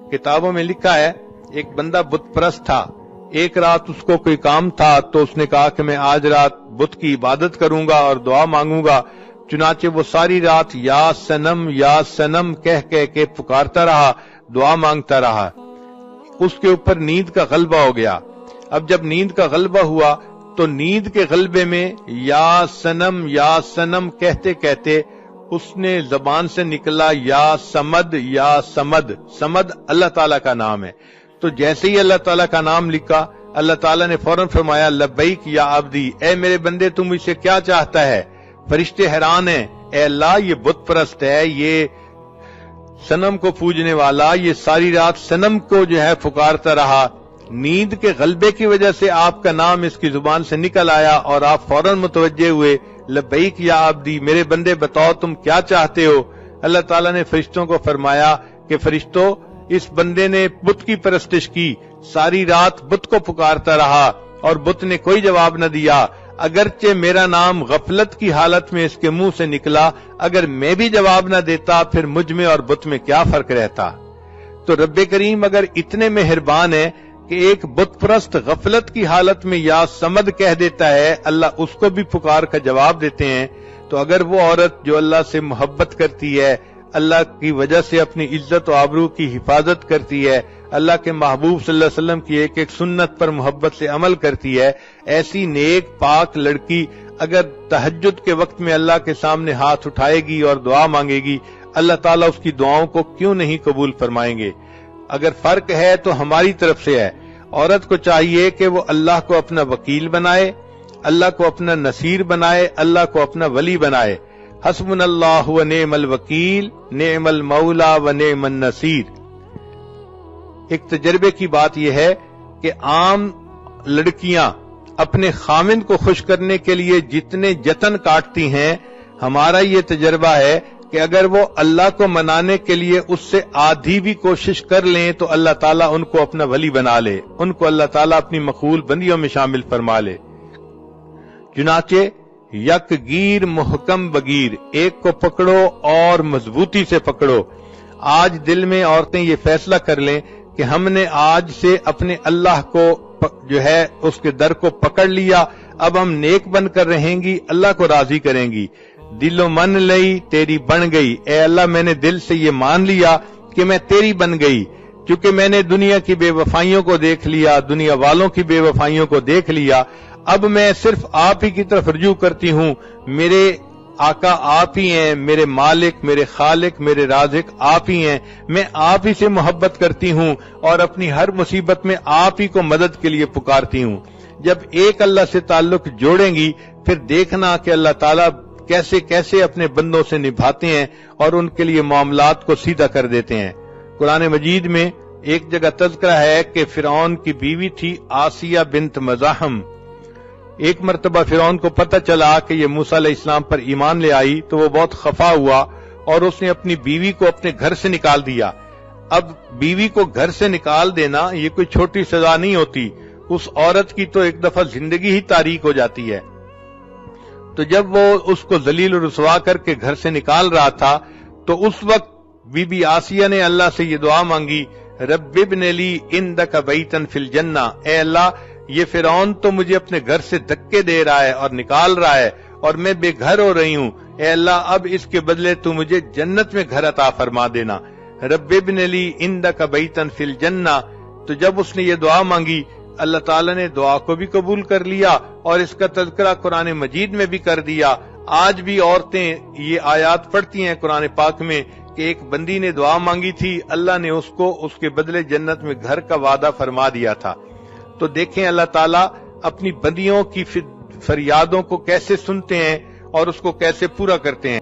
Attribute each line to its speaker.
Speaker 1: किताबों में लिखा है एक बंदा बुत परस्त था। एक रात उसको कोई काम था तो उसने कहा कि मैं आज रात बुत की इबादत करूंगा और दुआ मांगूंगा। चुनाचे वो सारी रात या सनम कह कह के पुकारता रहा, दुआ मांगता रहा। उसके ऊपर नींद का गलबा हो गया। अब जब नींद का गलबा हुआ तो नींद के गलबे में या सनम कहते कहते उसने जबान से निकला या समद। समद अल्लाह ताला का नाम है। तो जैसे ही अल्लाह ताला का नाम लिखा, अल्लाह ताला ने फौरन फरमाया लब्बैक या अब्दी, ए मेरे बंदे तुम इससे क्या चाहता है। फरिश्ते हैरान हैं, ए अल्लाह ये बुत परस्त है, ये सनम को पूजने वाला, ये सारी रात सनम को जो है पुकारता रहा। नींद के गलबे की वजह से आपका नाम इसकी जुबान से निकल आया और आप फौरन मुतवज्जे हुए, लब्बैक या अब्दी, मेरे बंदे बताओ तुम क्या चाहते हो। अल्लाह ताला ने फरिश्तों को फरमाया कि फरिश्तों, इस बंदे ने बुत की परस्तिश की, सारी रात बुत को पुकारता रहा और बुत ने कोई जवाब न दिया। अगरचे मेरा नाम गफलत की हालत में इसके मुंह से निकला, अगर मैं भी जवाब न देता फिर मुझ में और बुत में क्या फर्क रहता। तो रब्बे करीम अगर इतने मेहरबान है कि एक बुत परस्त गफलत की हालत में या समद कह देता है, अल्लाह उसको भी पुकार का जवाब देते हैं। तो अगर वो औरत जो अल्लाह से मोहब्बत करती है, अल्लाह की वजह से अपनी इज्जत और आबरू की हिफाजत करती है, अल्लाह के महबूब सल्लल्लाहु अलैहि वसल्लम की एक एक सुन्नत पर मोहब्बत से अमल करती है, ऐसी नेक पाक लड़की अगर तहज्जुद के वक्त में अल्लाह के सामने हाथ उठाएगी और दुआ मांगेगी, अल्लाह ताला उसकी दुआओं को क्यों नहीं कबूल फरमाएंगे। अगर फर्क है तो हमारी तरफ से है। औरत को चाहिए कि वो अल्लाह को अपना वकील बनाए, अल्लाह को अपना नसीर बनाए, अल्लाह को अपना वली बनाए। हस्बुनल्लाहु व निअमल वकील, निअमल मौला व निअमन नसीर। एक तजर्बे की बात यह है कि आम लड़कियां अपने खामिंद को खुश करने के लिए जितने जतन काटती हैं, हमारा ये तजर्बा है कि अगर वो अल्लाह को मनाने के लिए उससे आधी भी कोशिश कर लें तो अल्लाह ताला उनको अपना वली बना ले, उनको अल्लाह ताला अपनी मकबूल बंदियों में शामिल फरमा ले। चुनाचे यकगीर मुहकम बगीर, एक को पकड़ो और मजबूती से पकड़ो। आज दिल में औरतें ये फैसला कर लें कि हमने आज से अपने अल्लाह को जो है उसके दर को पकड़ लिया, अब हम नेक बनकर रहेंगी, अल्लाह को राजी करेंगी। दिलो मन लई तेरी बन गई, ए अल्लाह मैंने दिल से ये मान लिया कि मैं तेरी बन गई, क्योंकि मैंने दुनिया की बेवफाइयों को देख लिया, दुनिया वालों की बेवफाइयों को देख लिया। अब मैं सिर्फ आप ही की तरफ रुजू करती हूँ। मेरे आका आप ही हैं, मेरे मालिक, मेरे खालिक, मेरे राज़िक आप ही हैं। मैं आप ही से मोहब्बत करती हूँ और अपनी हर मुसीबत में आप ही को मदद के लिए पुकारती हूँ। जब एक अल्लाह से ताल्लुक जोड़ेंगी फिर देखना कि अल्लाह ताला कैसे कैसे अपने बंदों से निभाते हैं और उनके लिए मामलात को सीधा कर देते हैं। कुरान मजीद में एक जगह तज़किरा है कि फिरौन की बीवी थी आसिया बिन्त मज़ाहम। एक मर्तबा फिरौन को पता चला कि ये मूसा अलैहिस्सलाम पर ईमान ले आई तो वो बहुत खफा हुआ और उसने अपनी बीवी को अपने घर से निकाल दिया। अब बीवी को घर से निकाल देना ये कोई छोटी सजा नहीं होती, उस औरत की तो एक दफा जिंदगी ही तारीक हो जाती है। तो जब वो उसको जलील रुसवा करके घर से निकाल रहा था तो उस वक्त बीबी आसिया ने अल्लाह से ये दुआ मांगी, रब्बिब्न ली इंदक बैतन फिल जन्ना, ए अल्लाह ये फिरौन तो मुझे अपने घर से धक्के दे रहा है और निकाल रहा है और मैं बेघर हो रही हूँ, ए अल्लाह अब इसके बदले तू मुझे जन्नत में घर अता फरमा देना। रब्बिब्न ली इंदक बैतन फिल जन्ना। तो जब उसने ये दुआ मांगी अल्लाह ताला ने दुआ को भी कबूल कर लिया और इसका तज़किरा कुरान मजीद में भी कर दिया। आज भी औरतें ये आयात पढ़ती हैं कुरान पाक में कि एक बंदी ने दुआ मांगी थी, अल्लाह ने उसको उसके बदले जन्नत में घर का वादा फरमा दिया था। तो देखें अल्लाह ताला अपनी बंदियों की फरियादों को कैसे सुनते हैं और उसको कैसे पूरा करते हैं।